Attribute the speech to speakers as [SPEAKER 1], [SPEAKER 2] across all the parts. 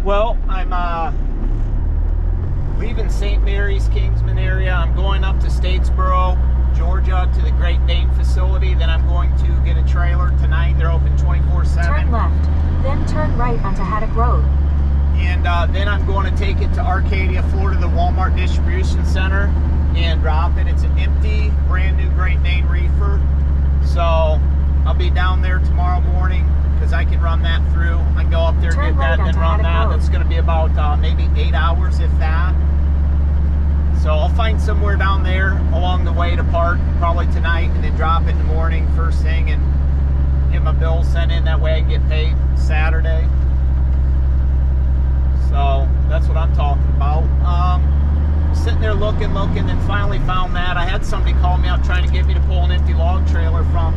[SPEAKER 1] Well, I'm leaving St. Mary's, Kingsman area. I'm going up to Statesboro, Georgia, to the Great Dane facility. Then I'm going to get a trailer tonight. They're open 24/7.
[SPEAKER 2] Turn left, then turn right onto Haddock Road.
[SPEAKER 1] And then I'm going to take it to Arcadia, Florida, the Walmart distribution center, and drop it. It's an empty, brand new Great Dane Reefer. So I'll be down there tomorrow morning because I can run that through. I can go up there,
[SPEAKER 2] Turn
[SPEAKER 1] get
[SPEAKER 2] right
[SPEAKER 1] that, and then run that. That's going to be about maybe 8 hours, if that. So I'll find somewhere down there along the way to park, probably tonight, and then drop it in the morning, first thing, and get my bill sent in. That way I can get paid Saturday. So that's what I'm talking about. Sitting there looking, then finally found that. I had somebody call me out trying to get me to pull an empty log trailer from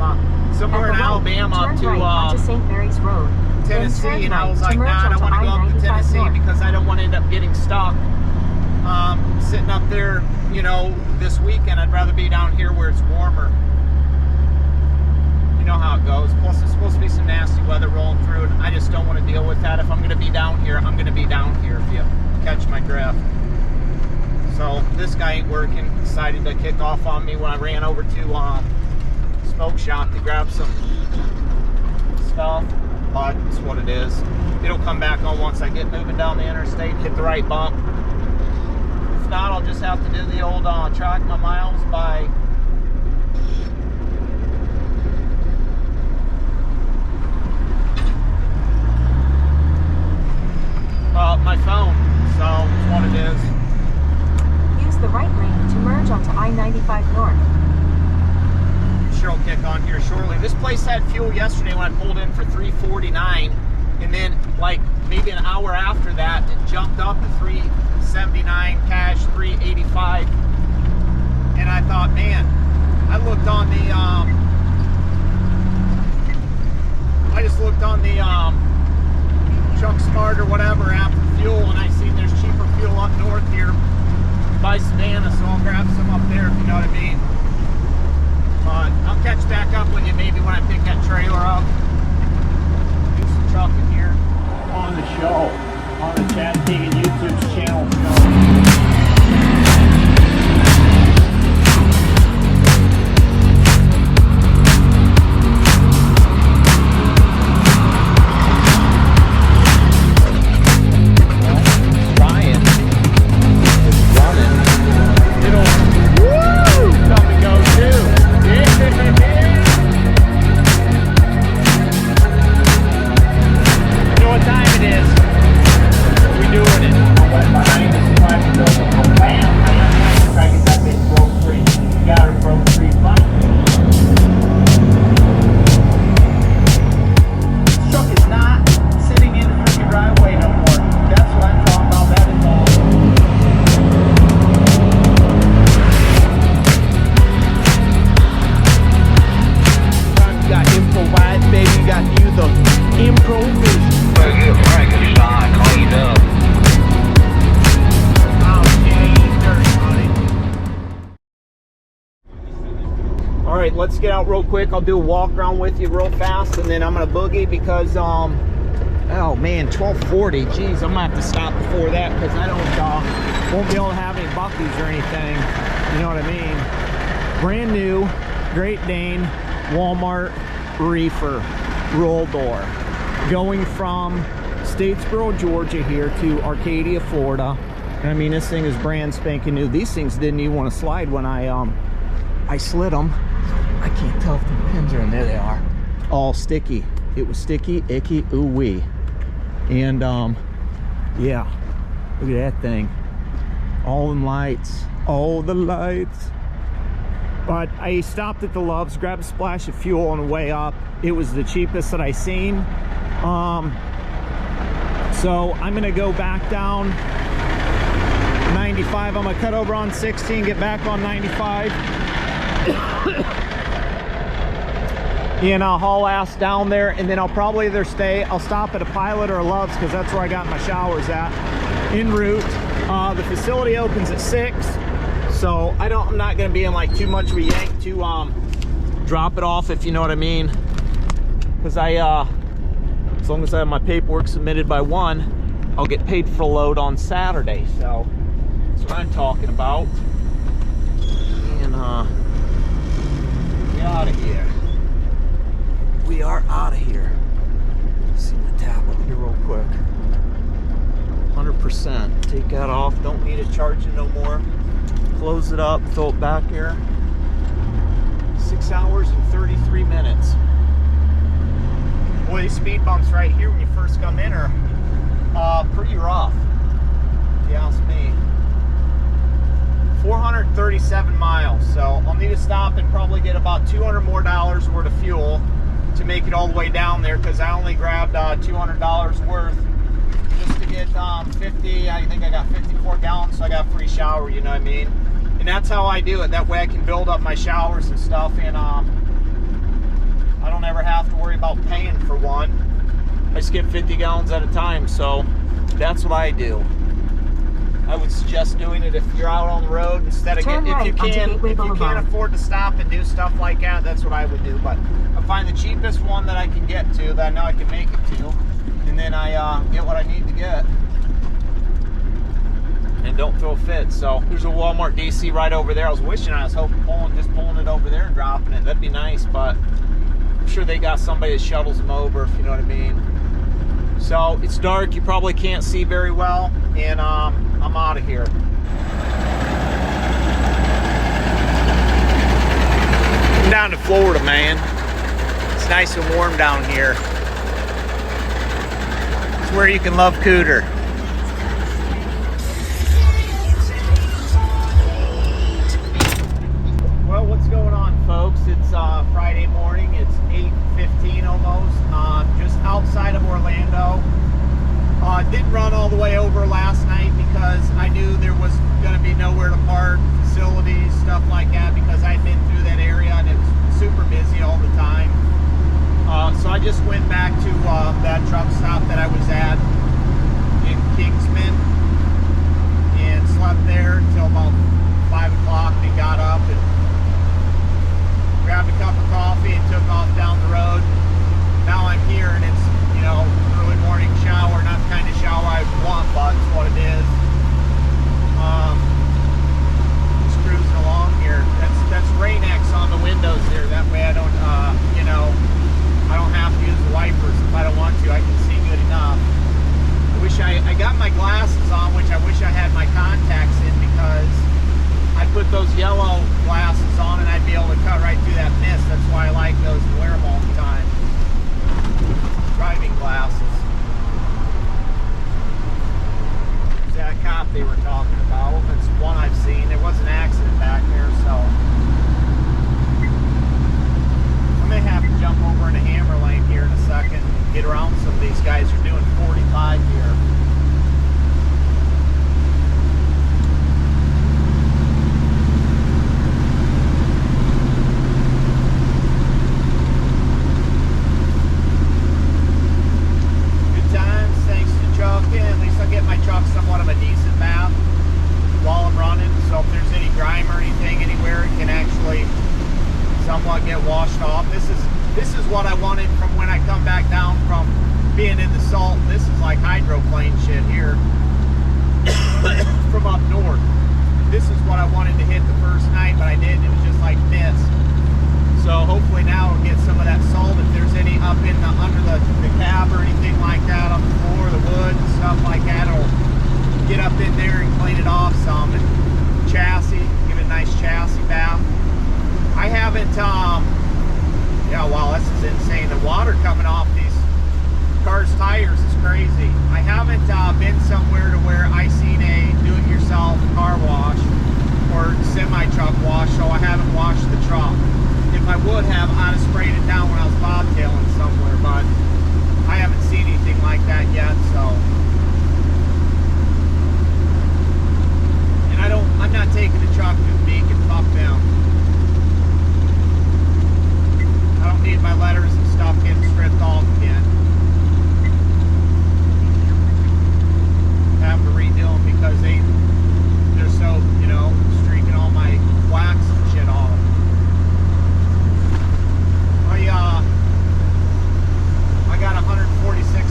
[SPEAKER 1] somewhere in Alabama to
[SPEAKER 2] St. Mary's Road.
[SPEAKER 1] Tennessee, and I was like, nah, I don't want to go up to Tennessee because I don't want to end up getting stuck sitting up there, you know, this weekend. I'd rather be down here where it's warmer. You know how it goes. Plus, there's supposed to be some nasty weather rolling through, and I just don't want to deal with that. If I'm going to be down here, I'm going to be down here, if you catch my drift. So this guy ain't working. Decided to kick off on me when I ran over to Smoke Shop to grab some stuff. But it's what it is. It'll come back on once I get moving down the interstate, hit the right bump. If not, I'll just have to do the old track my miles by my phone. So it's what it is.
[SPEAKER 2] Use the right lane to merge onto I-95 North.
[SPEAKER 1] Sure will kick on here shortly. This place had fuel yesterday when I pulled in for $3.49, and then like maybe an hour after that it jumped up to $3.79 cash, $3.85. And I thought, man, I looked on the I just looked on the Truck Smart or whatever app for fuel, and I seen there's cheaper fuel up north here by Savannah, so I'll grab some up there, if you know what I mean. But I'll catch back up with you maybe when I pick that trailer up. Do some trucking here on the show, on the Chad Tegan YouTube channel show. Let's get out real quick. I'll do a walk around with you real fast, and then I'm gonna boogie because oh man, 12:40. Geez, I'm gonna have to stop before that because I don't won't be able to have any buckies or anything. You know what I mean? Brand new Great Dane Walmart Reefer roll door, going from Statesboro, Georgia here to Arcadia, Florida. And I mean, this thing is brand spanking new. These things didn't even want to slide when I slid them. I can't tell if the pins are in there. They are. All sticky. It was sticky, icky, ooh wee. And yeah, look at that thing. All them lights. All the lights. But I stopped at the Loves, grabbed a splash of fuel on the way up. It was the cheapest that I seen. So I'm gonna go back down 95. I'm gonna cut over on 16, get back on 95. And I'll haul ass down there, and then I'll probably either I'll stop at a Pilot or a Love's because that's where I got my showers at en route. The facility opens at 6, so I'm not gonna be in like too much of a yank to drop it off, if you know what I mean, because as long as I have my paperwork submitted by 1, I'll get paid for load on Saturday. So that's what I'm talking about. And get out of here. We are out of here. See my tablet here real quick. 100%. Take that off. Don't need it charging no more. Close it up. Throw it back here. 6 hours and 33 minutes. Boy, these speed bumps right here when you first come in are pretty rough, if you ask me. 437 miles, so I'll need to stop and probably get about $200 more worth of fuel to make it all the way down there, because I only grabbed $200 worth just to get 50. I think I got 54 gallons, so I got free shower, you know what I mean? And that's how I do it. That way I can build up my showers and stuff, and I don't ever have to worry about paying for one. I just get 50 gallons at a time, so that's what I do. I would suggest doing it if you're out on the road instead of getting, if you can't afford to stop and do stuff like that, that's what I would do. But I find the cheapest one that I can get to, that I know I can make it to, and then I get what I need to get. And don't throw a fit. So there's a Walmart DC right over there. I was wishing I was hoping just pulling it over there and dropping it. That'd be nice, but I'm sure they got somebody that shuttles them over, if you know what I mean. So it's dark, you probably can't see very well, and I'm out of here. I'm down to Florida, man. It's nice and warm down here. It's where you can love cooter. Well, what's going on, folks? It's Friday morning. It's 8:15 almost. Just outside of Orlando. Didn't run all the way over last night because I knew there was going to be nowhere to park, facilities, stuff like that, because I'd been through that area and it was super busy all the time. So I just went back to that truck stop that I was at in Kingsman and slept there until about 5 o'clock and got up and grabbed a cup of coffee and took off down the road. Now I'm here and it's, you know, early morning shower, not the kind of shower I want, but it's what it is. Just cruising along here. That's Rain-X on the windows there. That way I don't, you know, I don't have to use the wipers if I don't want to. I can see good enough. I wish I got my glasses on, which I wish I had my contacts in, because I'd put those yellow glasses on and I'd be able to cut right through that mist. That's why I like those and wear them all the time. Driving glasses. There's that cop they were talking about. That's one I've seen. There was an accident back there, so I may have to jump over in a hammer lane here in a second and get around some of these guys who are doing 45 here. At least I'll get my truck somewhat of a decent bath while I'm running, so if there's any grime or anything anywhere, it can actually somewhat get washed off. This is what I wanted from when I come back down from being in the salt. This is like hydroplane shit here from up north. This is what I wanted to hit the first night, but I didn't. It was just like mist. So hopefully now we'll get some of that salt. If there's any up in the, under the cab or anything like that, on the floor, the wood, and stuff like that, it'll get up in there and clean it off some. And chassis, give it a nice chassis bath. I haven't, yeah, wow, this is insane. The water coming off these car's tires is crazy. I haven't been somewhere to where I seen a do-it-yourself car wash or semi-truck wash, so I haven't washed the truck. If I would have, I'd have sprayed it down when I was bobtailing somewhere, but I haven't seen anything like that yet, so. And I'm not taking the truck to Beacon, fuck them. I don't need my letters and stuff getting stripped off again. Have to redo them because they're so, you know, streaking all my wax and shit off. I got 146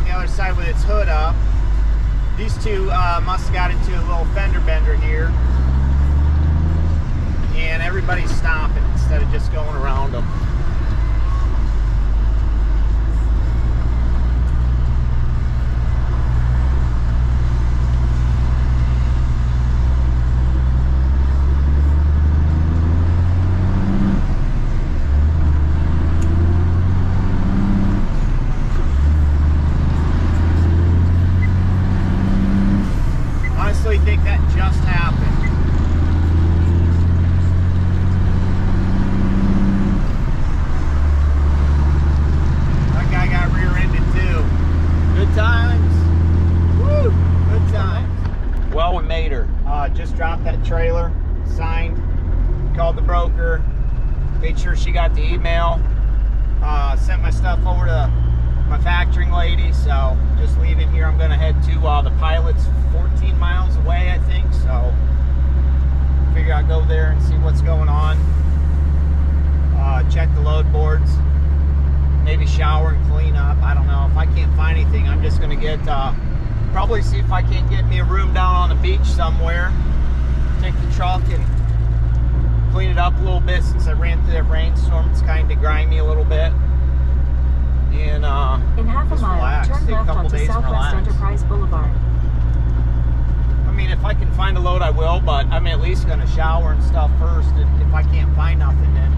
[SPEAKER 1] the other side with its hood up. These two must have got into a little fender bender here. And everybody's stopping instead of just going around them. I think that just happened. That guy got rear-ended too. Good times. Woo! Good times. Well, we made her. Just dropped that trailer, signed, called the broker, made sure she got the email, sent my stuff over to my factoring lady, so just leaving here. I'm gonna head to the pilot's 14 miles away, I think, so figure I'll go there and see what's going on, check the load boards, maybe shower and clean up. I don't know. If I can't find anything, I'm just gonna get probably see if I can't get me a room down on the beach somewhere, take the truck and clean it up a little bit since I ran through that rainstorm. It's kind of grimy a little bit. And
[SPEAKER 2] in half a mile,
[SPEAKER 1] relax,
[SPEAKER 2] turn
[SPEAKER 1] take a
[SPEAKER 2] left
[SPEAKER 1] couple
[SPEAKER 2] onto
[SPEAKER 1] days and
[SPEAKER 2] Southwest
[SPEAKER 1] relax.
[SPEAKER 2] Enterprise Boulevard.
[SPEAKER 1] I mean, if I can find a load, I will, but I'm at least going to shower and stuff first. If I can't find nothing, then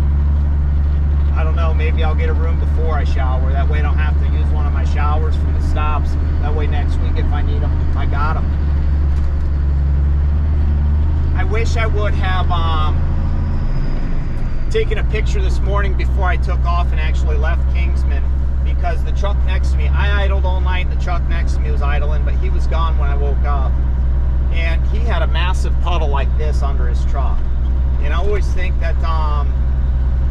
[SPEAKER 1] I don't know, maybe I'll get a room before I shower. That way I don't have to use one of my showers from the stops. That way next week, if I need them, I got them. I wish I would have taken a picture this morning before I took off and actually left Kingsman, because the truck next to me, I idled all night, the truck next to me was idling, but he was gone when I woke up. And he had a massive puddle like this under his truck. And I always think that,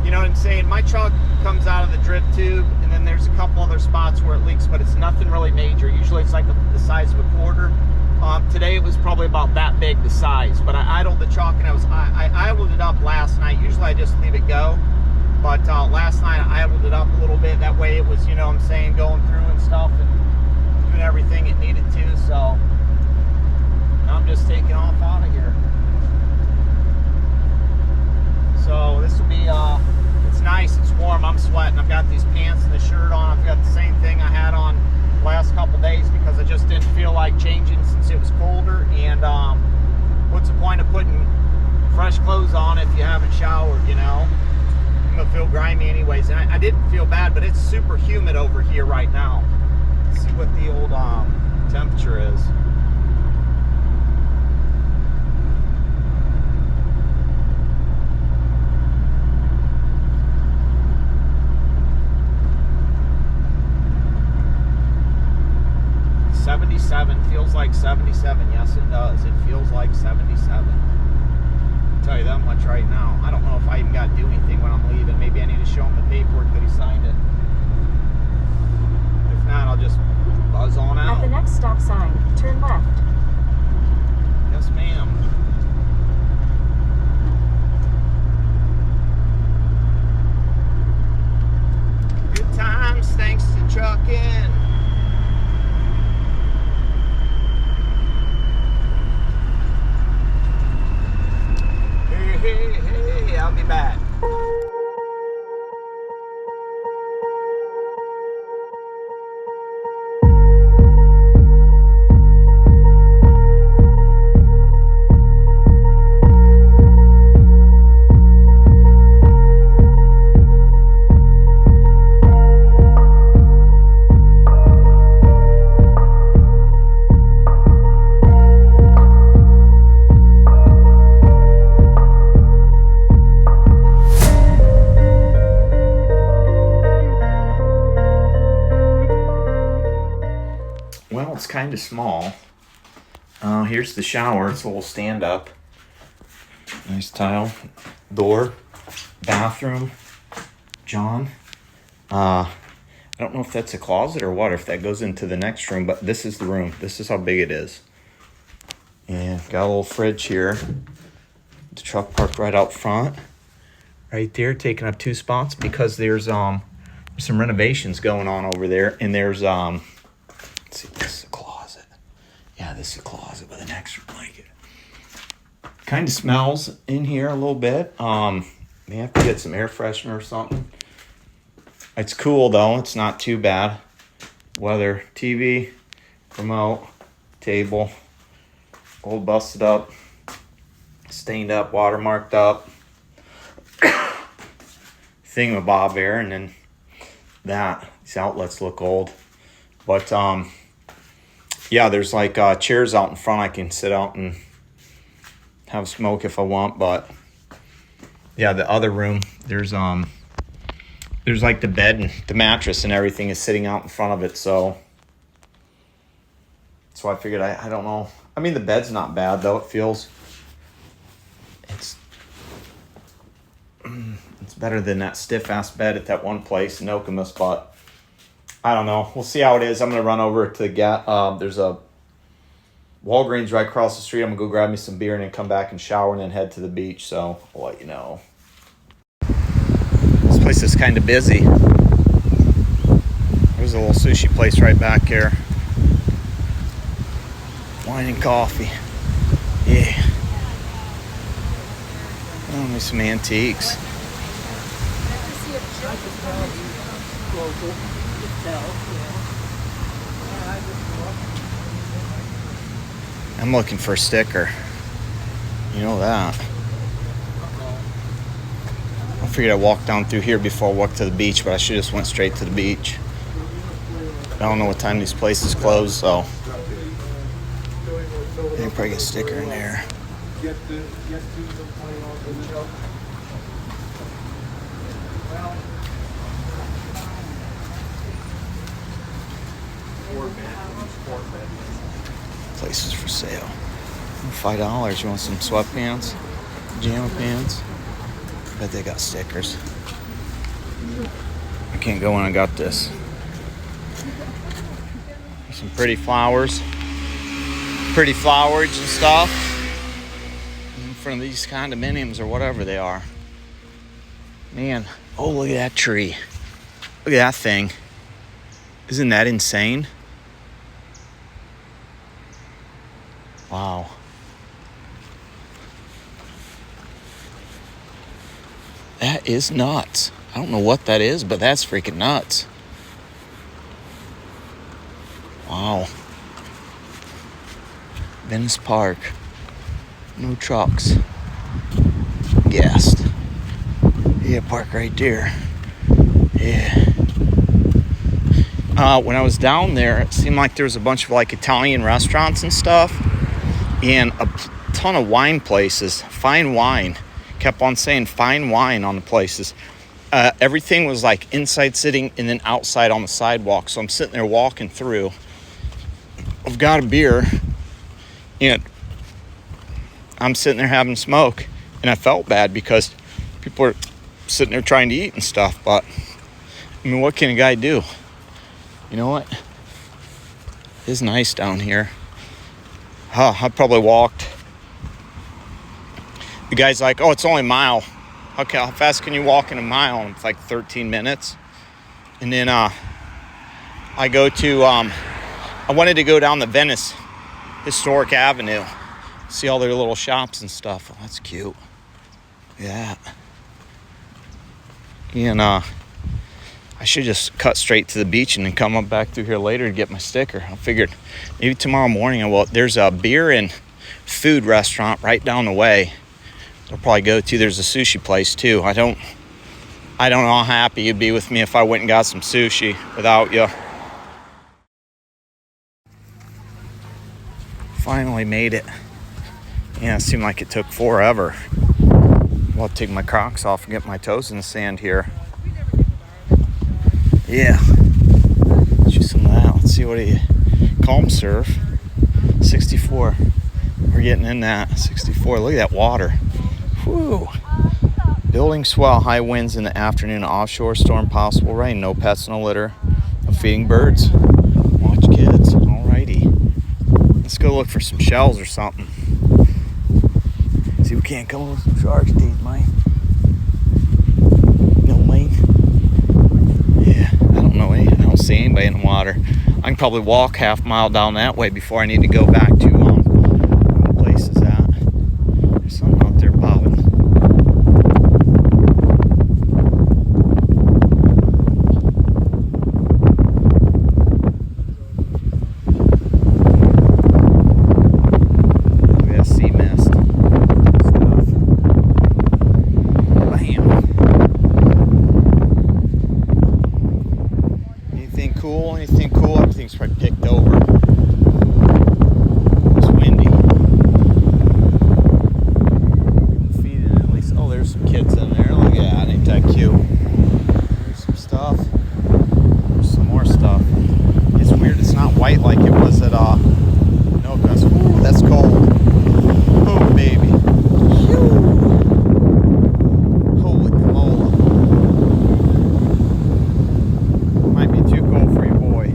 [SPEAKER 1] you know what I'm saying? My truck comes out of the drip tube, and then there's a couple other spots where it leaks, but it's nothing really major. Usually it's like the size of a quarter. Today it was probably about that big, the size. But I idled the truck, and I idled it up last night. Usually I just leave it go. But last night I idled it up a little bit. That way it was, you know what I'm saying, going through and stuff and doing everything it needed to. So I'm just taking off out of here. So this will be, it's nice, it's warm, I'm sweating. I've got these pants and the shirt on. I've got the same thing I had on the last couple days because I just didn't feel like changing since it was colder. And what's the point of putting fresh clothes on if you haven't showered, you know? I'm gonna feel grimy anyways. And I didn't feel bad, but it's super humid over here right now. Let's see what the old temperature is. Feels like 77. Yes, it does. It feels like 77. I'll tell you that much right now. I don't know if I even got to do anything when I'm leaving. Maybe I need to show him the paperwork that he signed it. If not, I'll just buzz on out.
[SPEAKER 2] At the next stop sign, turn left.
[SPEAKER 1] Yes, ma'am. Good times, thanks to trucking. Hey, I'll be back. Kind of small. Here's the shower. It's a little stand up. Nice tile. Door. Bathroom. John. I don't know if that's a closet or what, if that goes into the next room, but this is the room. This is how big it is. And got a little fridge here. The truck parked right out front. Right there, taking up 2 spots because there's some renovations going on over there, and there's Yeah, this is a closet with an extra blanket. Kind of smells in here a little bit. May have to get some air freshener or something. It's cool though, it's not too bad. Weather, TV, remote, table, old busted up, stained up, watermarked up. Thingamabob there, and then these outlets look old. But yeah, there's like chairs out in front I can sit out and have a smoke if I want. But yeah, the other room, there's like the bed and the mattress and everything is sitting out in front of it. So I figured I don't know. I mean, the bed's not bad though. It feels it's better than that stiff ass bed at that one place in Okemos, but I don't know. We'll see how it is. I'm gonna run over to there's a Walgreens right across the street. I'm gonna go grab me some beer and then come back and shower and then head to the beach. So I'll let you know. This place is kind of busy. There's a little sushi place right back here. Wine and coffee. Yeah. Oh, there's some antiques. I'm looking for a sticker. You know that. I figured I'd walk down through here before I walk to the beach, but I should have just went straight to the beach. I don't know what time these places close, so I can probably get a sticker in there. Places for sale. $5. You want some sweatpants? Pajama pants? Bet they got stickers. I can't go in. I got this. Some pretty flowers. Pretty flowers and stuff. In front of these condominiums or whatever they are. Man, oh, look at that tree. Look at that thing. Isn't that insane? Wow. That is nuts. I don't know what that is, but that's freaking nuts. Wow. Venice Park. No trucks. Guest. Yeah, park right there. Yeah. When I was down there, it seemed like there was a bunch of like Italian restaurants and stuff. And a ton of wine places. Fine wine. Kept on saying fine wine on the places. Everything was like inside sitting and then outside on the sidewalk. So I'm sitting there walking through. I've got a beer. And I'm sitting there having smoke. And I felt bad because people are sitting there trying to eat and stuff. But, I mean, what can a guy do? You know what? It's nice down here. I probably walked. The guy's like, oh, it's only a mile. Okay, how fast can you walk in a mile? And it's like 13 minutes. And then I wanted to go down the Venice Historic Avenue. See all their little shops and stuff. Oh, that's cute. Yeah. And I should just cut straight to the beach and then come up back through here later to get my sticker. I figured maybe tomorrow morning there's a beer and food restaurant right down the way. I'll probably go to. There's a sushi place too. I don't know how happy you'd be with me if I went and got some sushi without you. Finally made it. Yeah, it seemed like it took forever. Well, I'll take my Crocs off and get my toes in the sand here. Yeah. Let's do some of that. Let's see what calm surf. 64. We're getting in that. 64. Look at that water. Whew. Building swell, high winds in the afternoon, offshore storm, possible rain, no pets, no litter, no feeding birds. Watch kids. Alrighty. Let's go look for some shells or something. See if we can't come up with some shark's teeth, mate. No, mate. Yeah, I don't know. I don't see anybody in the water. I can probably walk half mile down that way before I need to go back to the place is at. There's something out there bobbing. Look at that sea mist stuff. Bam. Anything cool? Anything cool? Everything's probably picked over. It's windy. Feeding at least. Oh, there's some kids in there. Look at that. Ain't that cute? There's some stuff. There's some more stuff. It's weird. It's not white like it was at no, because ooh, that's cold. Oh, baby. Holy camola. Might be too cold for your boy.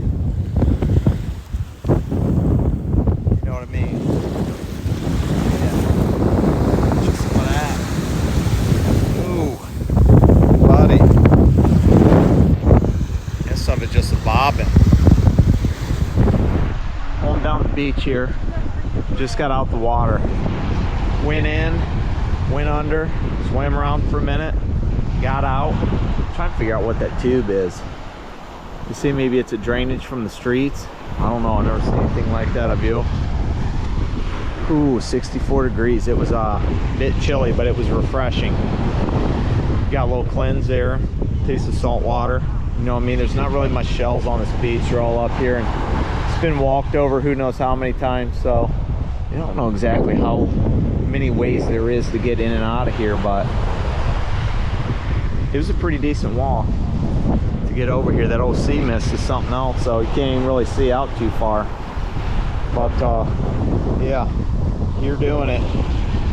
[SPEAKER 1] You know what I mean? Yeah. Just some of that. Ooh. Buddy. Guess some of it just a bobbing. Going down the beach here. Just got out the water. Went in, went under, swam around for a minute, got out. Trying to figure out what that tube is. You see, maybe it's a drainage from the streets. I don't know. I've never seen anything like that. Have you? Ooh, 64 degrees. It was a bit chilly, but it was refreshing. Got a little cleanse there. Taste of salt water. You know what I mean? There's not really much shells on this beach. They're all up here, and it's been walked over who knows how many times. So you don't know exactly how many ways there is to get in and out of here, but it was a pretty decent walk to get over here. That old sea mist is something else, so you can't even really see out too far. But yeah, you're doing it.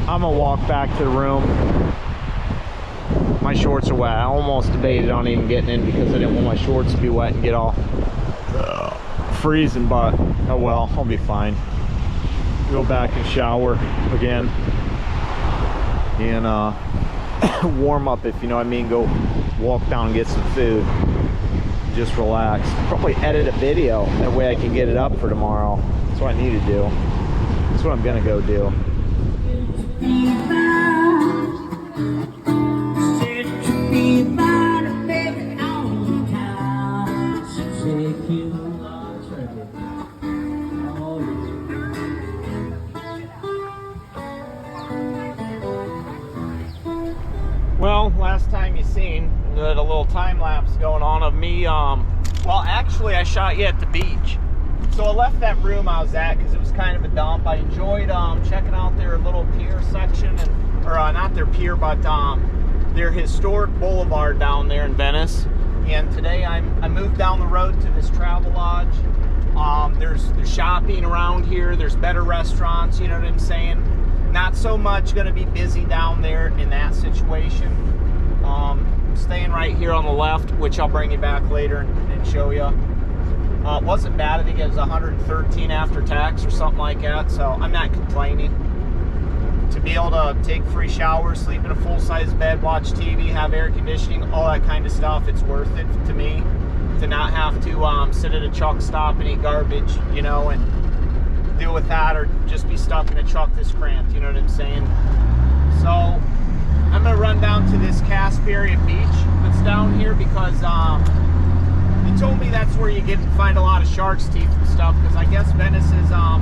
[SPEAKER 1] I'm gonna walk back to the room. My shorts are wet. I almost debated on even getting in because I didn't want my shorts to be wet and get all freezing, but oh well, I'll be fine. Go back and shower again and warm up, if you know what I mean. Go walk down and get some food, just relax. Probably edit a video, that way I can get it up for tomorrow. That's what I need to do. That's what I'm gonna go do. Well, last time you seen, we had a little time lapse going on of me. Well, actually, I shot you at the beach. So I left that room I was at because it was kind of a dump. I enjoyed checking out their little pier section, or not their pier, but their historic boulevard down there in Venice. And today I moved down the road to this travel lodge. There's shopping around here. There's better restaurants. You know what I'm saying? Not so much going to be busy down there in that situation. I'm staying right here on the left, which I'll bring you back later and show you. It wasn't bad. I think it was 113 after tax or something like that, so I'm not complaining. To be able to take free showers, sleep in a full-size bed, watch TV, have air conditioning, all that kind of stuff, it's worth it to me. To not have to sit at a truck stop and eat garbage, you know, and deal with that, or just be stuck in a truck this cramped, you know what I'm saying? So I'm gonna run down to this Cabover beach that's down here because they told me that's where you find a lot of shark's teeth and stuff, because I guess Venice is the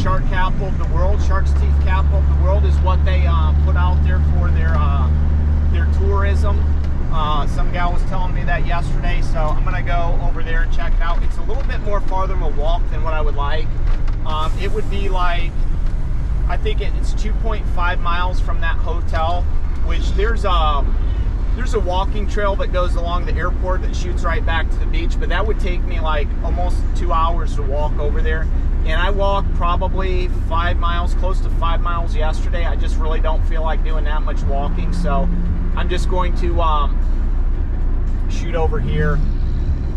[SPEAKER 1] shark capital of the world. Shark's teeth capital of the world is what they put out there for their tourism. Some gal was telling me that yesterday, so I'm gonna go over there and check it out. It's a little bit more farther of a walk than what I would like. It would be like, I think it's 2.5 miles from that hotel, which there's a walking trail that goes along the airport that shoots right back to the beach, but that would take me like almost 2 hours to walk over there. And I walked probably 5 miles, close to 5 miles yesterday. I just really don't feel like doing that much walking, so I'm just going to shoot over here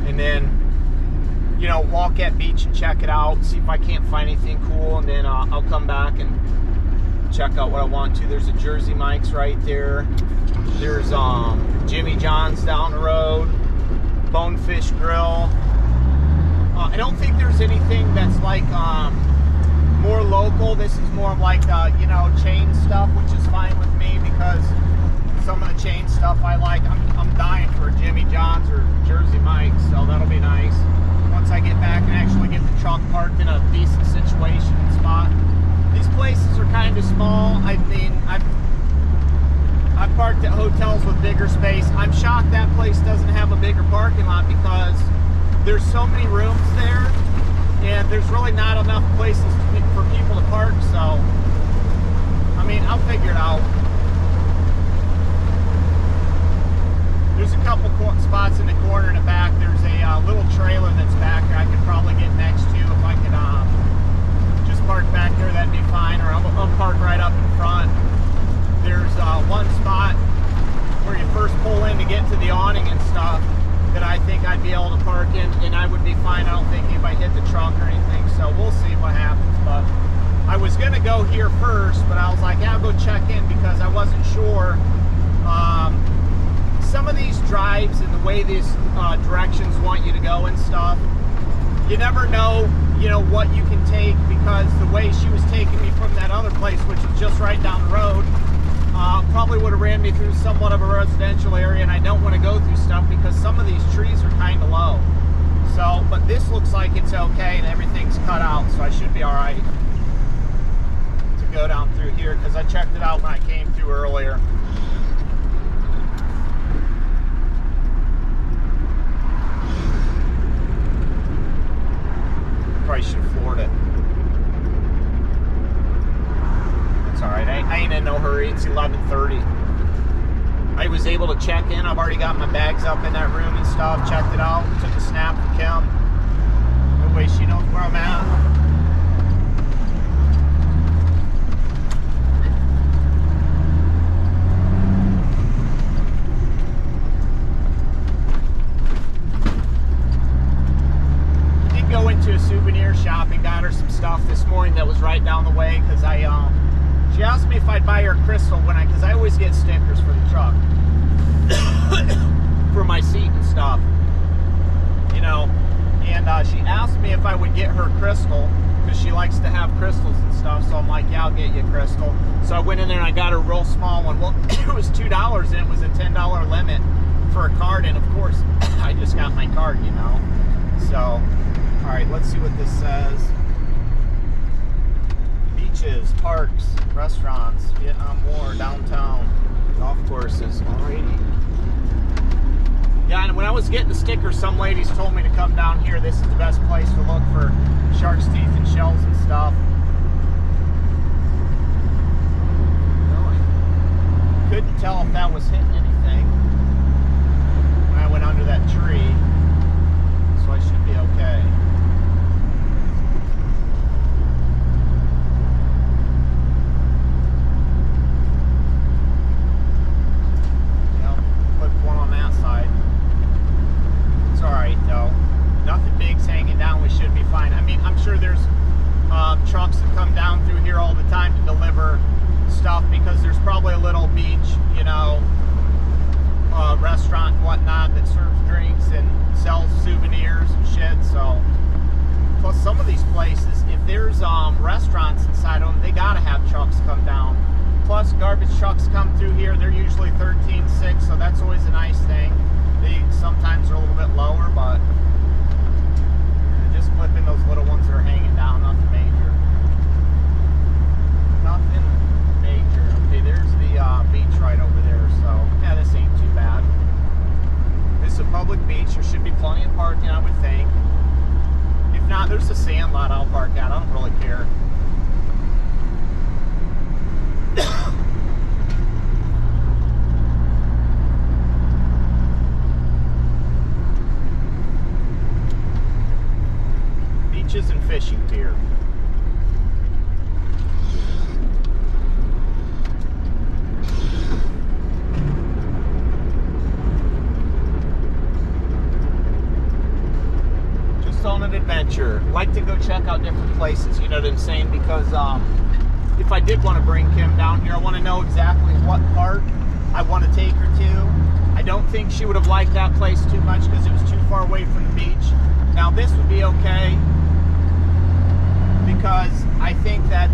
[SPEAKER 1] and then, you know, walk at beach and check it out, see if I can't find anything cool, and then I'll come back and check out what I want to. There's a Jersey Mike's right there. There's Jimmy John's down the road, Bonefish Grill. I don't think there's anything that's like more local. This is more of like you know, chain stuff, which is fine with me because some of the chain stuff I like. I'm dying for a Jimmy John's or Jersey Mike's, so that'll be nice once I get back and actually get the truck parked in a decent situation and spot. These places are kind of small. I mean, I've parked at hotels with bigger space. I'm shocked that place doesn't have a bigger parking lot because there's so many rooms there and there's really not enough places for people to park. So, I mean, I'll figure it out. There's a couple spots in the corner in the back. There's a little trailer that's back there I could probably get next to if I could just park back there. That'd be fine. Or I'll park right up in front. There's one spot where you first pull in to get to the awning and stuff that I think I'd be able to park in, and I would be fine. I don't think anybody hit the truck or anything, so we'll see what happens. But I was going to go here first, but I was like, yeah, I'll go check in because I wasn't sure. Some of these drives and the way these directions want you to go and stuff, you never know, you know, what you can take, because the way she was taking me from that other place, which was just right down the road, probably would have ran me through somewhat of a residential area, and I don't want to go through stuff because some of these trees are kind of low. So, but this looks like it's okay and everything's cut out, so I should be all right to go down through here because I checked it out when I came through earlier. Probably should have floored it. It's alright, I ain't in no hurry. It's 11:30. I was able to check in. I've already got my bags up in that room and stuff, checked it out, took a snap for Kim. That way she knows where I'm at. Go into a souvenir shop and got her some stuff this morning that was right down the way because she asked me if I'd buy her a crystal because I always get stickers for the truck for my seat and stuff, you know, and she asked me if I would get her crystal because she likes to have crystals and stuff. So I'm like, yeah, I'll get you a crystal. So I went in there and I got her a real small one. Well, it was $2 and it was a $10 limit for a card, and of course I just got my card, you know. So all right, let's see what this says. Beaches, parks, restaurants, Vietnam War, downtown, golf courses. Alrighty. Yeah, and when I was getting the stickers, some ladies told me to come down here. This is the best place to look for shark's teeth and shells and stuff. Really? Couldn't tell if that was hitting anything when I went under that tree, so I should be okay. Sure, there's trucks that come down through here all the time to deliver stuff because there's probably a little beach, you know, restaurant and whatnot that serves drinks and sells souvenirs and shit. So, plus some of these places, if there's restaurants inside of them, they gotta have trucks come down. Plus garbage trucks come through here. They're usually 13.6, so that's always a nice thing. They sometimes are a little bit lower, but just flipping those little ones that are hanging down, nothing major. Nothing major. Okay, there's the beach right over there, so yeah, this ain't too bad. This is a public beach. There should be plenty of parking, I would think. If not, there's a sand lot I'll park at. I don't really care. And fishing pier. Just on an adventure. Like to go check out different places, you know what I'm saying? Because if I did want to bring Kim down here, I want to know exactly what part I want to take her to. I don't think she would have liked that place too much because it was too far away from the beach. Now this would be okay, because I think that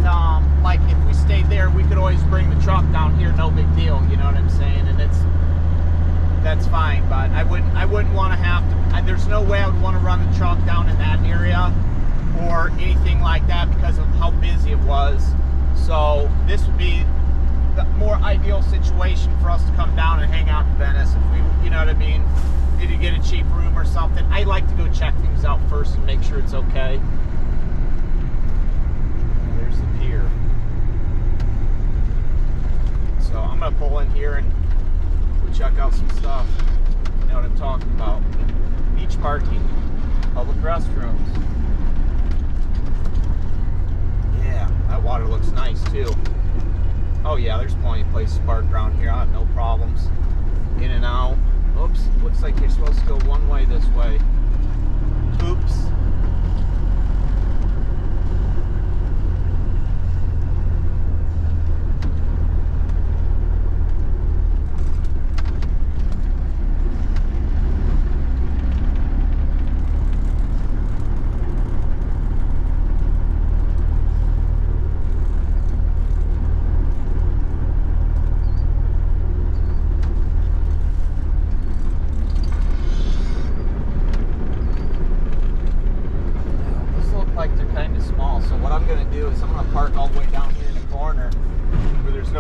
[SPEAKER 1] like if we stayed there, we could always bring the truck down here, no big deal, you know what I'm saying? And that's fine, but I wouldn't want to have to, there's no way I would want to run the truck down in that area or anything like that because of how busy it was. So this would be the more ideal situation for us to come down and hang out in Venice if we, you know what I mean, need to get a cheap room or something. I like to go check things out first and make sure it's okay. There's the pier. So I'm gonna pull in here and we'll check out some stuff. You know what I'm talking about. Beach parking, public restrooms. Yeah, that water looks nice too. Oh yeah, there's plenty of places to park around here. I have no problems. In and out. Oops, looks like you're supposed to go one way this way. Oops.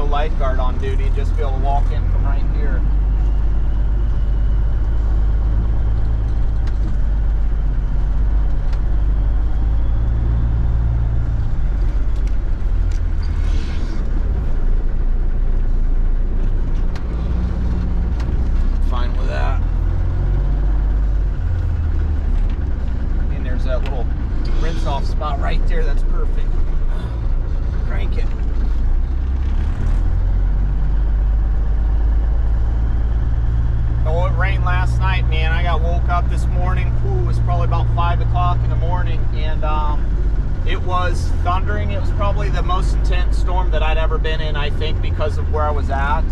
[SPEAKER 1] Lifeguard on duty, just be able to walk in from right here. Fine with that. And there's that little rinse off spot right there. That's perfect. Crank it. Oh, it rained last night, man. I got woke up this morning. Ooh, it was probably about 5 o'clock in the morning, and it was thundering. It was probably the most intense storm that I'd ever been in, I think, because of where I was at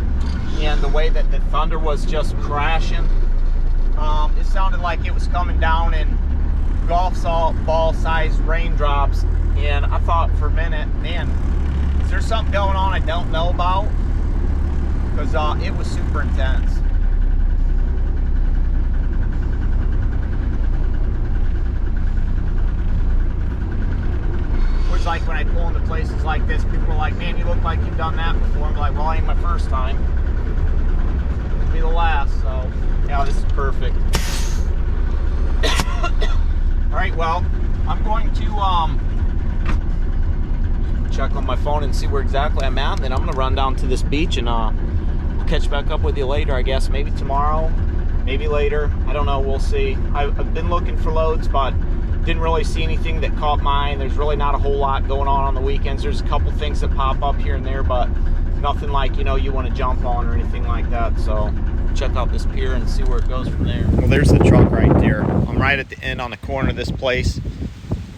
[SPEAKER 1] and the way that the thunder was just crashing. It sounded like it was coming down in golf ball sized raindrops, and I thought for a minute, man, is there something going on I don't know about? Because it was super intense. Like when I pull into places like this, people are like, man, you look like you've done that before. I'm like, well, it ain't my first time. It'll be the last, so yeah, this is perfect. All right, well, I'm going to check on my phone and see where exactly I'm at, and then I'm gonna run down to this beach and I'll catch back up with you later, I guess. Maybe tomorrow, maybe later, I don't know, we'll see. I've been looking for loads, but didn't really see anything that caught my eye. There's really not a whole lot going on the weekends. There's a couple things that pop up here and there, but nothing like, you know, you want to jump on or anything like that. So check out this pier and see where it goes from there. Well, there's the truck right there. I'm right at the end on the corner of this place.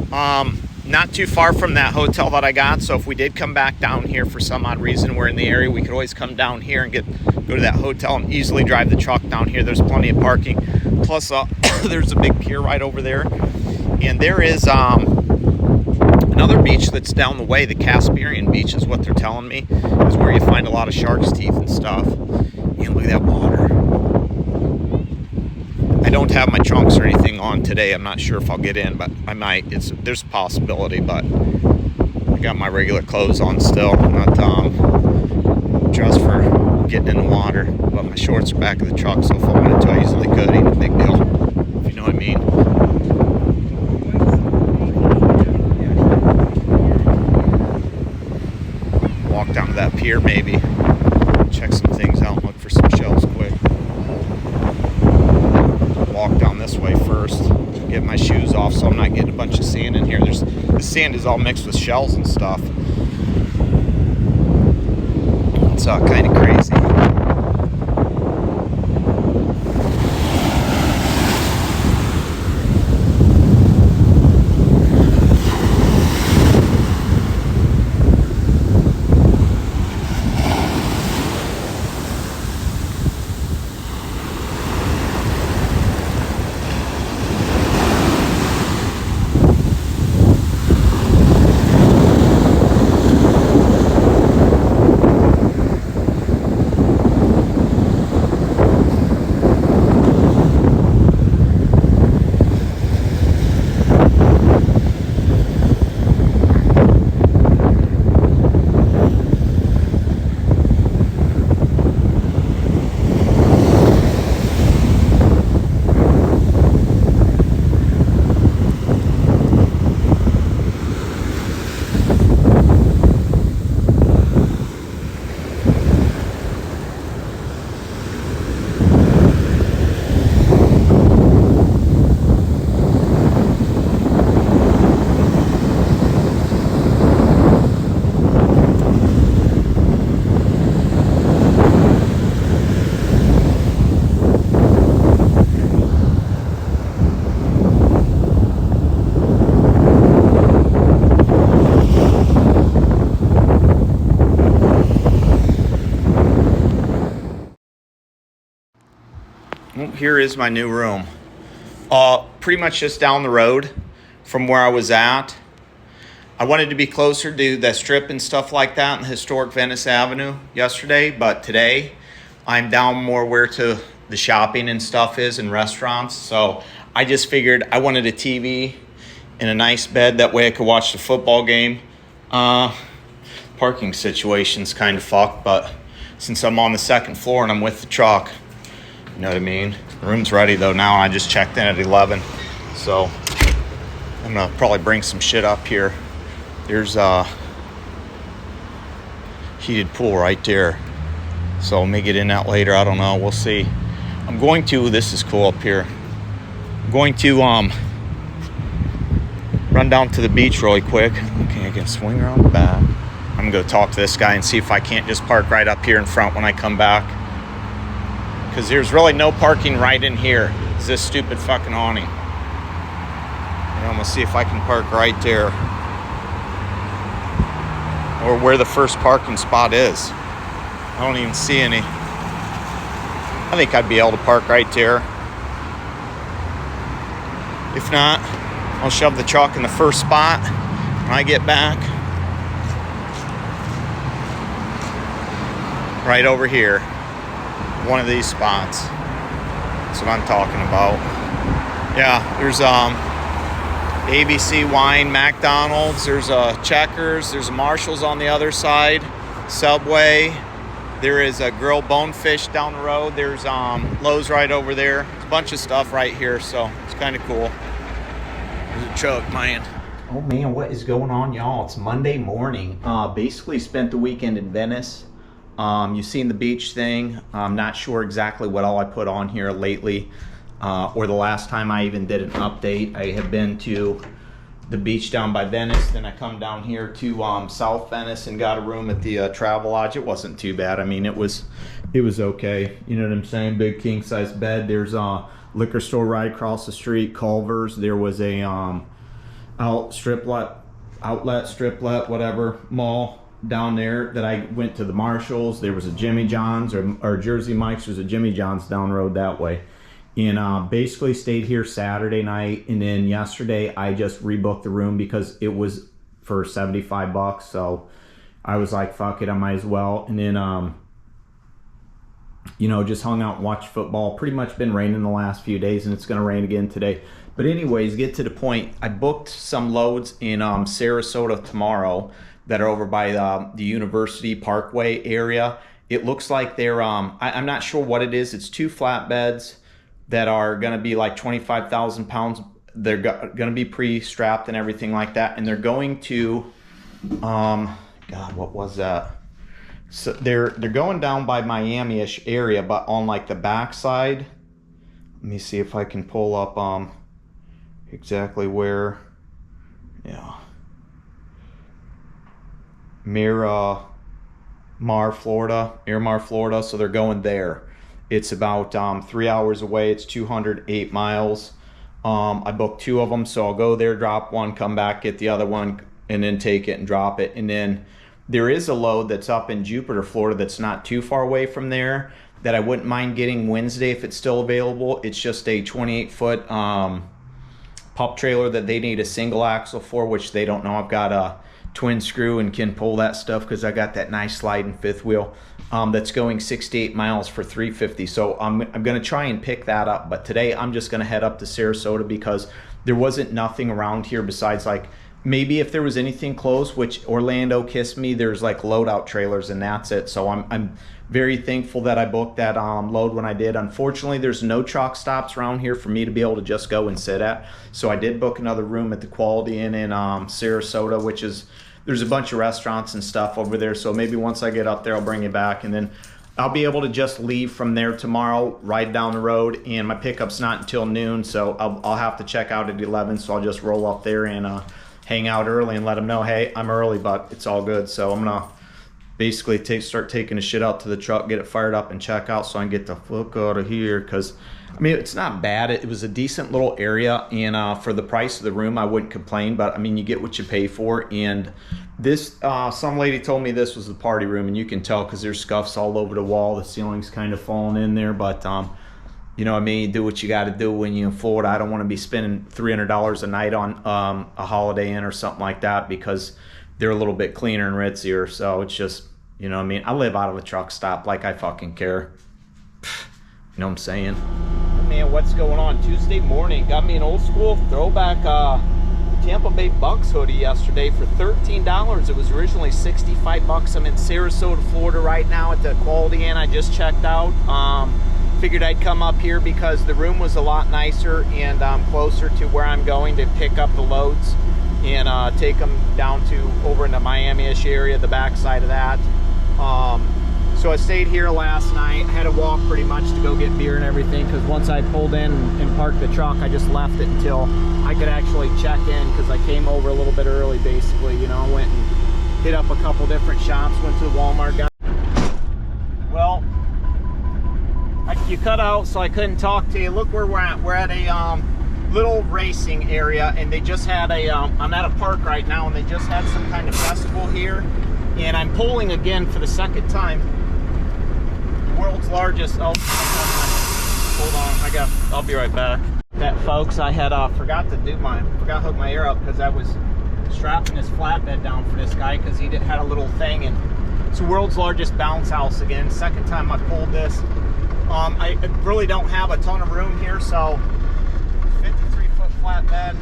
[SPEAKER 1] Not too far from that hotel that I got, so if we did come back down here for some odd reason, we're in the area, we could always come down here and go to that hotel and easily drive the truck down here. There's plenty of parking. Plus, there's a big pier right over there. And there is another beach that's down the way. The Caspian beach is what they're telling me, is where you find a lot of shark's teeth and stuff. And look at that water. I don't have my trunks or anything on today. I'm not sure if I'll get in, but I might. There's a possibility, but I got my regular clothes on still. I'm not dressed for getting in the water, but my shorts are back of the truck, so if I wanted to, I easily could. Ain't a big deal, if you know what I mean. Walk down to that pier maybe, check some things out, look for some shells quick. Walk down this way first, get my shoes off so I'm not getting a bunch of sand in here. The sand is all mixed with shells and stuff. It's kind of crazy. here is my new room. Pretty much just down the road from where I was at. I wanted to be closer to the strip and stuff like that in historic Venice Avenue yesterday, but today I'm down more where to the shopping and stuff is and restaurants. So I just figured I wanted a TV and a nice bed. That way I could watch the football game. Parking situation's kind of fucked, but since I'm on the second floor and I'm with the truck, you know what I mean? The room's ready though now. I just checked in at 11. So I'm gonna probably bring some shit up here. There's a heated pool right there. So I may get in that later. I don't know. We'll see. I'm going to, this is cool up here. I'm going to run down to the beach really quick. Okay, I can swing around the back. I'm gonna go talk to this guy and see if I can't just park right up here in front when I come back. Because there's really no parking right in here. It's this stupid fucking awning. And I'm gonna see if I can park right there. Or where the first parking spot is. I don't even see any. I think I'd be able to park right there. If not, I'll shove the truck in the first spot when I get back. Right over here. One of these spots. That's what I'm talking about. Yeah, there's ABC Wine, McDonald's, there's a Checkers, there's a Marshall's on the other side, Subway, there is a Grill Bonefish down the road, there's Lowe's right over there. There's a bunch of stuff right here, so it's kind of cool. There's a truck, man. Oh man, what is going on, y'all? It's Monday morning. Basically spent the weekend in Venice. You've seen the beach thing. I'm not sure exactly what all I put on here lately. Or the last time I even did an update. I have been to the beach down by Venice, then I come down here to South Venice and got a room at the Travel Lodge. It wasn't too bad. I mean, it was okay. You know what I'm saying? Big king size bed. There's a liquor store right across the street, Culver's. There was a outlet, striplet, whatever mall down there that I went to. The Marshalls. There was a Jimmy John's or Jersey Mike's. There's a Jimmy John's down the road that way. And basically stayed here Saturday night, and then yesterday I just rebooked the room because it was for $75. So I was like, fuck it, I might as well. And then you know, just hung out and watched football. Pretty much been raining the last few days, and it's gonna rain again today. But anyways, get to the point. I booked some loads in Sarasota tomorrow that are over by the University Parkway area. It looks like they're I'm not sure what it is. It's 2 flatbeds that are going to be like 25,000 pounds. They're going to be pre-strapped and everything like that. And they're going to, God, what was that? So they're going down by Miami-ish area, but on like the backside. Let me see if I can pull up exactly where. Yeah. Miramar, Florida. So they're going there. It's about 3 hours away. It's 208 miles. I booked 2 of them, so I'll go there, drop one, come back, get the other one, and then take it and drop it. And then there is a load that's up in Jupiter, Florida, that's not too far away from there that I wouldn't mind getting Wednesday if it's still available. It's just a 28-foot pup trailer that they need a single axle for, which they don't know. I've got a twin screw and can pull that stuff because I got that nice sliding fifth wheel. That's going 68 miles for $350. So I'm going to try and pick that up. But today I'm just going to head up to Sarasota because there wasn't nothing around here besides like maybe if there was anything close, which Orlando kissed me, there's like loadout trailers and that's it. So I'm very thankful that I booked that load when I did. Unfortunately, there's no truck stops around here for me to be able to just go and sit at. So I did book another room at the Quality Inn in Sarasota, which is, there's a bunch of restaurants and stuff over there. So maybe once I get up there, I'll bring you back. And then I'll be able to just leave from there tomorrow, ride down the road. And my pickup's not until noon. So I'll have to check out at 11. So I'll just roll up there and hang out early and let them know, hey, I'm early, but it's all good. So I'm going to basically start taking the shit out to the truck, get it fired up and check out so I can get the fuck out of here. Because, I mean, it's not bad. It was a decent little area. And for the price of the room, I wouldn't complain. But, I mean, you get what you pay for. And this, some lady told me this was the party room. And you can tell because there's scuffs all over the wall. The ceiling's kind of falling in there. But you know what I mean, do what you got to do when you're in Florida. I don't want to be spending $300 a night on a Holiday Inn or something like that, because they're a little bit cleaner and ritzier. So it's just, you know what I mean, I live out of a truck stop, like I fucking care. You know what I'm saying? Man, what's going on? Tuesday morning, got me an old school throwback Tampa Bay Bucks hoodie yesterday for $13. It was originally $65. I'm in Sarasota, Florida right now at the Quality Inn I just checked out. Figured I'd come up here because the room was a lot nicer and closer to where I'm going to pick up the loads and take them down to over in the Miami-ish area, the backside of that. So I stayed here last night. Had to walk pretty much to go get beer and everything, because once I pulled in and parked the truck, I just left it until I could actually check in, because I came over a little bit early, basically. You know, went and hit up a couple different shops, went to the Walmart. Well, you cut out, so I couldn't talk to you. Look where we're at. We're at a little racing area, and they just had a, I'm at a park right now, and they just had some kind of festival here. And I'm pulling again for the second time. World's largest, oh, hold on, I'll be right back. That, folks, I had forgot to hook my air up, because I was strapping this flatbed down for this guy, because he had a little thing, and it's the world's largest bounce house again. Second time I pulled this. I really don't have a ton of room here, so 53-foot flatbed.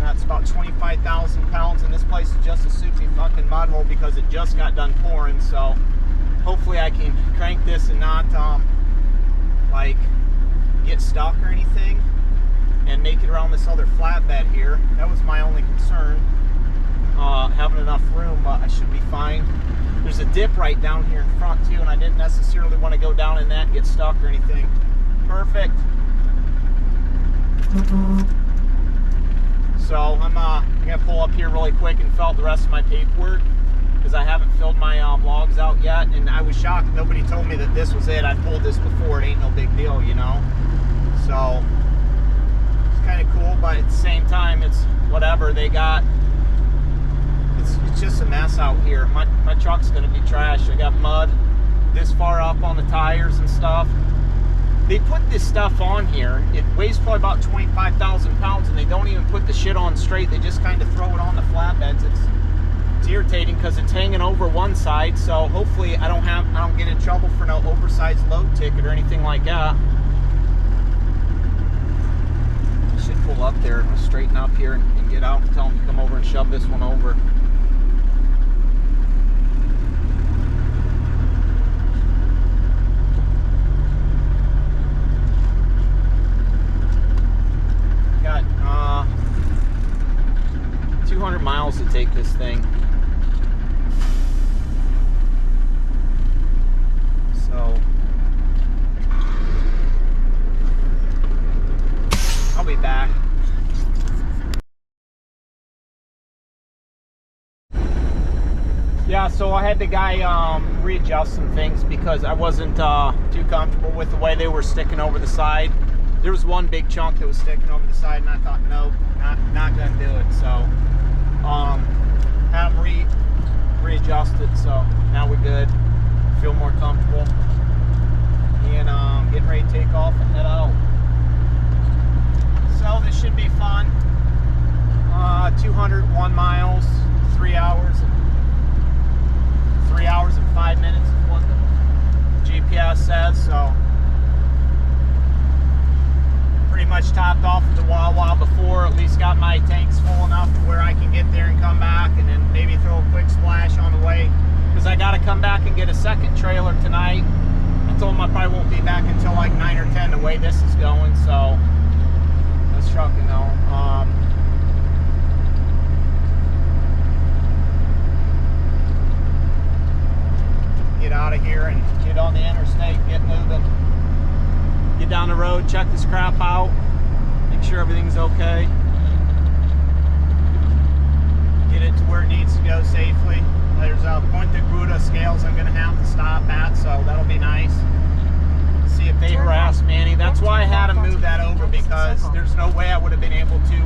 [SPEAKER 1] That's about 25,000 pounds, and this place is just a soupy fucking mud hole because it just got done pouring. So hopefully I can crank this and not like get stuck or anything, and make it around this other flatbed here. That was my only concern, having enough room, but I should be fine. There's a dip right down here in front too, and I didn't necessarily want to go down in that and get stuck or anything. Perfect. So I'm gonna pull up here really quick and fill out the rest of my paperwork, because I haven't filled my logs out yet, and I was shocked nobody told me that this was it. I pulled this before. It ain't no big deal, you know. So it's kind of cool, but at the same time, it's whatever they got. It's just a mess out here. My truck's gonna be trash. I got mud this far up on the tires and stuff. They put this stuff on here. It weighs probably about 25,000 pounds, and they don't even put the shit on straight. They just kind of throw it on the flatbeds. It's irritating because it's hanging over one side. So hopefully I don't get in trouble for no oversized load ticket or anything like that. I should pull up there and straighten up here and get out and tell them to come over and shove this one over. Got 200 miles to take this thing. So I'll be back. Yeah, so I had the guy readjust some things because I wasn't too comfortable with the way they were sticking over the side. There was one big chunk that was sticking over the side, and I thought, nope, not gonna do it. So had them readjust it, so now we're good. Feel more comfortable, and getting ready to take off and head out. So this should be fun. 201 miles, 3 hours and 5 minutes is what the GPS says. So pretty much topped off at the Wawa before, at least got my tanks full enough to where I can get there and come back, and then maybe throw a quick splash on the way, because I got to come back and get a second trailer tonight. I told them I probably won't be back until like 9 or 10 the way this is going, so that's trucking though. Get out of here and get on the interstate, get moving. Get down the road, check this crap out, make sure everything's okay. Get it to where it needs to go safely. There's a Punta Gruta scales I'm going to have to stop at, so that'll be nice. See if they harass me any. That's why I had to move that over, because there's no way I would have been able to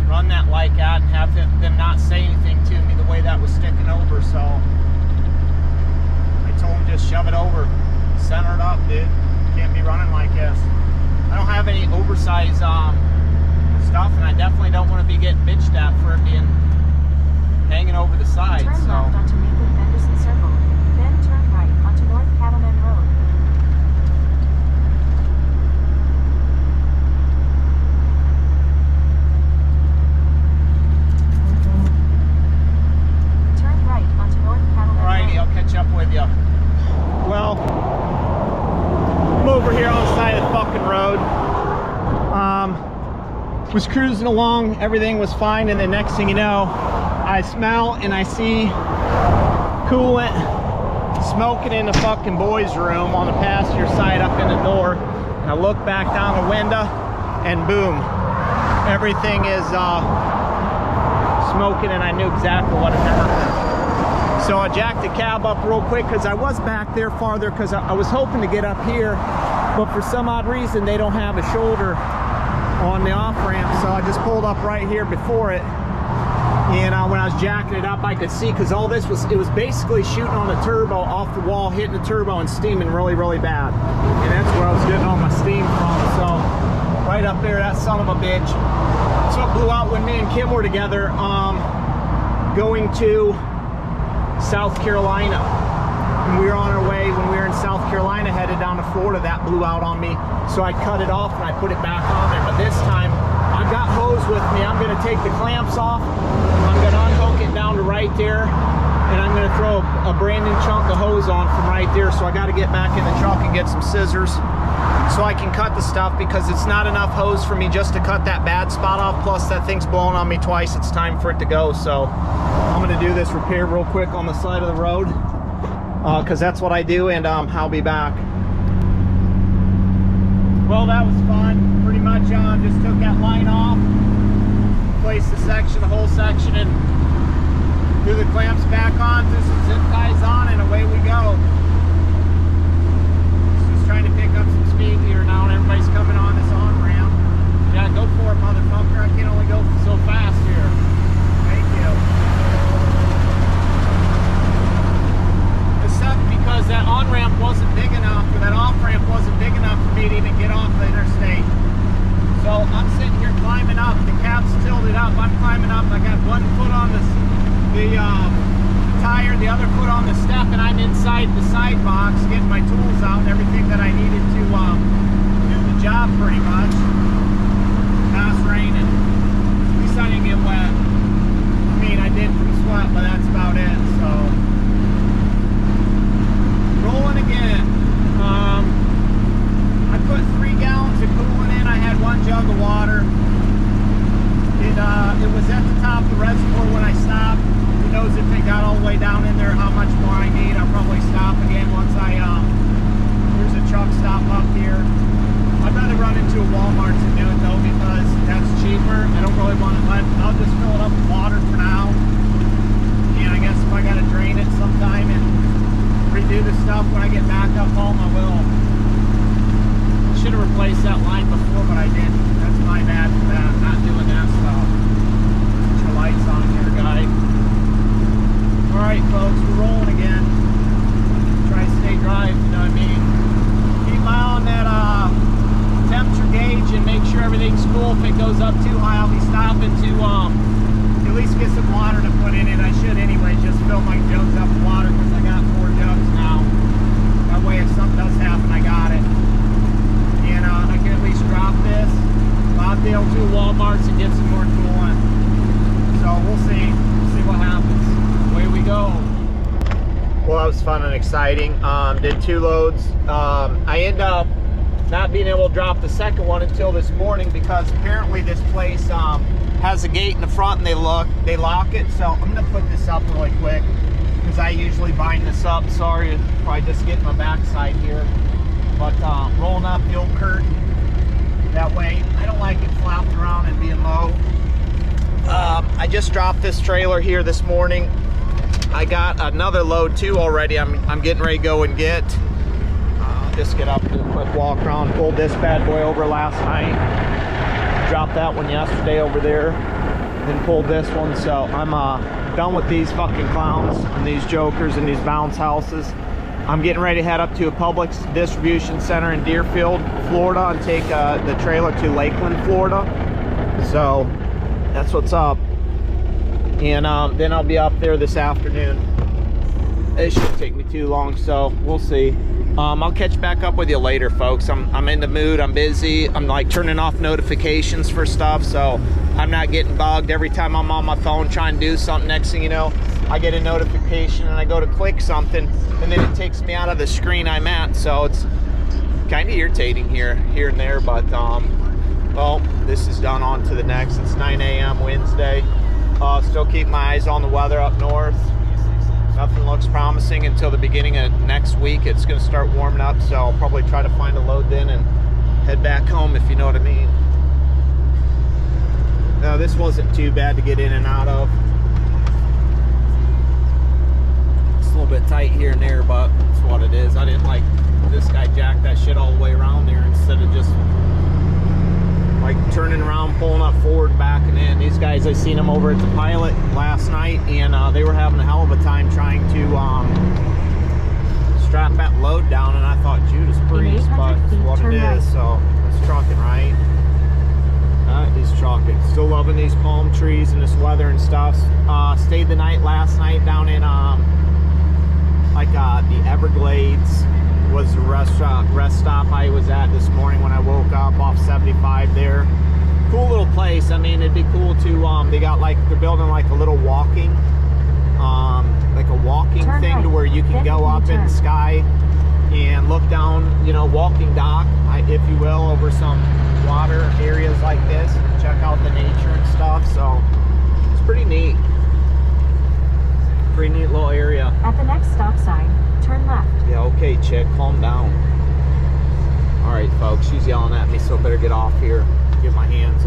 [SPEAKER 1] run that like at and have them not say anything to me the way that was sticking over. So I told them just shove it over, center it up, dude. Can't be running like this. I don't have any oversized stuff, and I definitely don't want to be getting bitched at for it being hanging over the side.
[SPEAKER 2] Turn
[SPEAKER 1] So
[SPEAKER 2] left onto Maple Henderson Circle, then turn right onto North Cattleman Road. Turn right onto North Cattleman
[SPEAKER 1] alrighty,
[SPEAKER 2] Road.
[SPEAKER 1] I'll catch up with you. Well, I'm over here on the side of the fucking road. Was cruising along, everything was fine, and the next thing you know, I smell and I see coolant smoking in the fucking boys' room on the passenger side up in the door. And I look back down the window, and boom, everything is smoking, and I knew exactly what had happened. So I jacked the cab up real quick because I was back there farther because I was hoping to get up here, but for some odd reason they don't have a shoulder on the off ramp, so I just pulled up right here before it. And when I was jacking it up, I could see, because all this was, it was basically shooting on the turbo off the wall, hitting the turbo and steaming really, really bad. And that's where I was getting all my steam from. So right up there, that son of a bitch. So it blew out when me and Kim were together, going to South Carolina. When we were on our way, when we were in South Carolina, headed down to Florida, that blew out on me. So I cut it off and I put it back on there. But this time, I've got hose with me. I'm going to take the clamps off. I'm going to unhook it down to right there. And I'm going to throw a brand new chunk of hose on from right there. So I got to get back in the truck and get some scissors so I can cut the stuff, because it's not enough hose for me just to cut that bad spot off. Plus that thing's blowing on me twice. It's time for it to go. So I'm going to do this repair real quick on the side of the road, because that's what I do, and I'll be back. Well, that was fun. Pretty much just took that line off, placed the section, the whole section, and threw the clamps back on, threw some zip ties on, and away we go. Just trying to pick up some speed here now, and everybody's coming on this on-ramp. Yeah, go for it, motherfucker. I can only go so fast here. Thank you. It sucked because that on-ramp wasn't big enough, or that off-ramp wasn't big enough for me to even get off the interstate. So I'm sitting here climbing up. The cab's tilted up. I'm climbing up. I got one foot on the tire, the other foot on the step, and I'm inside the side box getting my tools out and everything that I needed to do the job pretty much. Now it's raining. At least I didn't get wet. I mean, I did from sweat, but that's about it. So rolling again. I put 3 gallons of coolant in. I had 1 jug of water. It was at the top of the reservoir when I stopped. Who knows if it got all the way down in there, how much more I need. I'll probably stop again once there's a truck stop up here. I'd rather run into a Walmart to do it though, because that's cheaper. I don't really want to I'll just fill it up with water for now. And I guess if I gotta drain it sometime and redo the stuff when I get back up home, I will. Should have replaced that line before, but I didn't. That's my bad for that. Not doing that stuff. Put your lights on here, guy. Alright, folks, we're rolling again. Try to stay dry, you know what I mean? Keep my eye on that temperature gauge and make sure everything's cool. If it goes up too high, I'll be stopping to at least get some water to put in it. I should anyway, just fill my jugs up with water, because I got 4 jugs now. That way if something does happen, I got it. And I can at least drop this, I'll be able to Walmart's and get some more coolant. So we'll see what happens. Away we go. Well, that was fun and exciting. Did 2 loads. I ended up not being able to drop the second one until this morning, because apparently this place has a gate in the front and they lock it. So I'm gonna put this up really quick, because I usually bind this up. Sorry, probably just getting my backside here. But rolling up the old curtain, that way I don't like it flopping around and being low. I just dropped this trailer here this morning. I got another load too already. I'm getting ready to go and get. Just get up and quick walk around. Pulled this bad boy over last night. Dropped that one yesterday over there. and pulled this one. So I'm done with these fucking clowns and these jokers and these bounce houses. I'm getting ready to head up to a Publix distribution center in Deerfield, Florida, and take the trailer to Lakeland, Florida. So that's what's up. And then I'll be up there this afternoon. It shouldn't take me too long, so we'll see. I'll catch back up with you later, folks. I'm in the mood. I'm busy. I'm like turning off notifications for stuff, so I'm not getting bugged every time I'm on my phone trying to do something. Next thing you know, I get a notification and I go to click something, and then it takes me out of the screen I'm at. So it's kind of irritating here and there, but well, this is done. On to the next. It's 9 a.m. Wednesday. Still keep my eyes on the weather up north. Nothing looks promising until the beginning of next week. It's going to start warming up, so I'll probably try to find a load then and head back home, if you know what I mean. No, this wasn't too bad to get in and out of. It's a little bit tight here and there, but it's what it is. I didn't like this guy jack that shit all the way around there instead of just like turning around, pulling up forward, backing in. These guys, I seen them over at the Pilot last night, and they were having a hell of a time trying to strap that load down, and I thought Judas Priest, but it's what it is. So it's trucking, right? He's trucking. Still loving these palm trees and this weather and stuff. Stayed the night last night down in the Everglades. Was the rest stop I was at this morning when I woke up off 75 there. Cool little place. I mean, it'd be cool to they got like, they're building like a little walking
[SPEAKER 2] Turn
[SPEAKER 1] thing
[SPEAKER 2] right.
[SPEAKER 1] to where you can go up in the sky and look down, you know, walking dock, if you will, over some water areas like this and check out the nature and stuff. So it's pretty neat. Pretty neat little area.
[SPEAKER 2] At the next stop sign, turn left.
[SPEAKER 1] Yeah, okay, chick, calm down. All right, folks, she's yelling at me, so I better get off here. Get my hands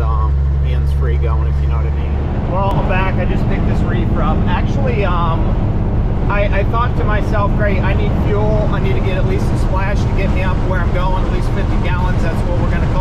[SPEAKER 1] free going, if you know what I mean. Well, I'm back. I just picked this Reefer up. Actually, I thought to myself, great, I need fuel. I need to get at least a splash to get me up where I'm going, at least 50 gallons. That's what we're going to